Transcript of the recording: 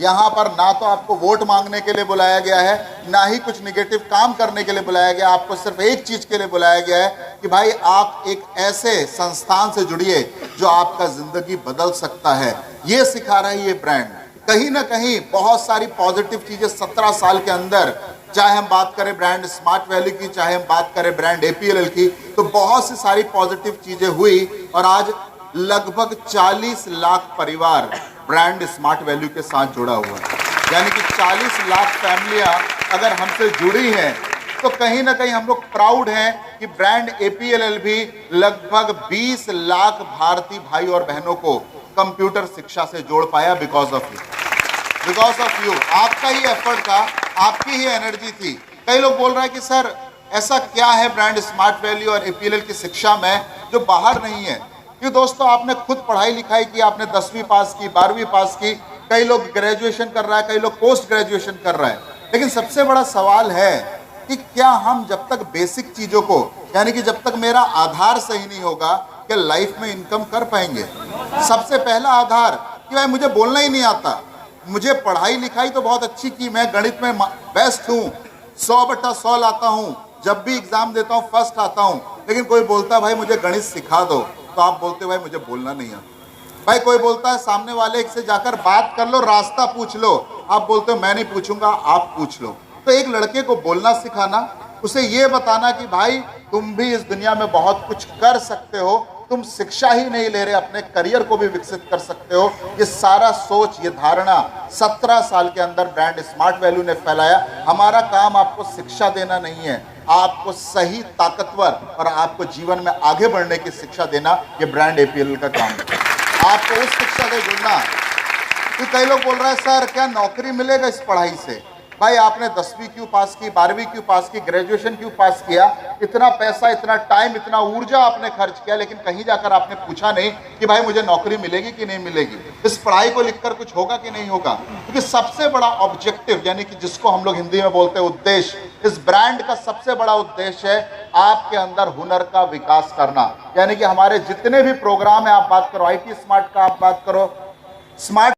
यहाँ पर ना तो आपको वोट मांगने के लिए बुलाया गया है, ना ही कुछ निगेटिव काम करने के लिए बुलाया गया। आपको सिर्फ एक चीज के लिए बुलाया गया है कि भाई आप एक ऐसे संस्थान से जुड़िए जो आपका जिंदगी बदल सकता है। ये सिखा रहा है ये ब्रांड। कहीं ना कहीं बहुत सारी पॉजिटिव चीजें 17 साल के अंदर, चाहे हम बात करें ब्रांड स्मार्ट वैल्यू की, चाहे हम बात करें ब्रांड एपीएलएल की, तो बहुत सी सारी पॉजिटिव चीजें हुई और आज लगभग 40 लाख परिवार ब्रांड स्मार्ट वैल्यू के साथ जुड़ा हुआ है। यानी कि 40 लाख फैमिलियां अगर हमसे जुड़ी हैं तो कहीं ना कहीं हम लोग प्राउड हैं कि ब्रांड एपीएलएल भी लगभग 20 लाख भारतीय भाई और बहनों को कंप्यूटर शिक्षा से जोड़ पाया बिकॉज ऑफ यू। आपका ही एफर्ट था, आपकी ही एनर्जी थी। कई लोग बोल रहे हैं कि सर ऐसा क्या है ब्रांड स्मार्ट वैल्यू और एपीएलएल की शिक्षा में जो बाहर नहीं है। क्यों दोस्तों, आपने खुद पढ़ाई लिखाई की, आपने 10वीं पास की, 12वीं पास की, कई लोग ग्रेजुएशन कर रहा है, कई लोग पोस्ट ग्रेजुएशन कर रहा है। लेकिन सबसे बड़ा सवाल है कि क्या हम जब तक बेसिक चीजों को, यानी कि जब तक मेरा आधार सही नहीं होगा, क्या लाइफ में इनकम कर पाएंगे। सबसे पहला आधार कि भाई मुझे बोलना ही नहीं आता, मुझे पढ़ाई लिखाई तो बहुत अच्छी की, मैं गणित में बेस्ट हूँ, 100/100 लाता हूँ, जब भी एग्जाम देता हूँ फर्स्ट आता हूँ। लेकिन कोई बोलता है भाई मुझे गणित सिखा दो, तो आप बोलते भाई मुझे बोलना नहीं आता। भाई कोई बोलता है सामने वाले से जाकर बात कर लो, रास्ता पूछ लो, आप बोलते हो मैं नहीं पूछूंगा, आप पूछ लो। तो एक लड़के को बोलना सिखाना, उसे ये बताना कि भाई तुम भी इस दुनिया में बहुत कुछ कर सकते हो, तुम शिक्षा ही नहीं ले रहे, अपने करियर को भी विकसित कर सकते हो। ये सारा सोच, ये धारणा 17 साल के अंदर ब्रांड स्मार्ट वैल्यू ने फैलाया। हमारा काम आपको शिक्षा देना नहीं है, आपको सही, ताकतवर और आपको जीवन में आगे बढ़ने की शिक्षा देना, ये ब्रांड एपीएलएल का काम है। आपको उस शिक्षा से जुड़ना। तो कई लोग बोल रहे हैं सर क्या नौकरी मिलेगा इस पढ़ाई से। भाई आपने 10वीं क्यों पास की, 12वीं क्यों पास की, ग्रेजुएशन क्यों पास किया, इतना पैसा, इतना टाइम, इतना ऊर्जा आपने खर्च किया, लेकिन कहीं जाकर आपने पूछा नहीं कि भाई मुझे नौकरी मिलेगी कि नहीं मिलेगी, इस पढ़ाई को लिखकर कुछ होगा कि नहीं होगा। क्योंकि सबसे बड़ा ऑब्जेक्टिव, यानी कि जिसको हम लोग हिंदी में बोलते हैं उद्देश्य, इस ब्रांड का सबसे बड़ा उद्देश्य है आपके अंदर हुनर का विकास करना। यानी कि हमारे जितने भी प्रोग्राम है, आप बात करो IT स्मार्ट का, आप बात करो स्मार्ट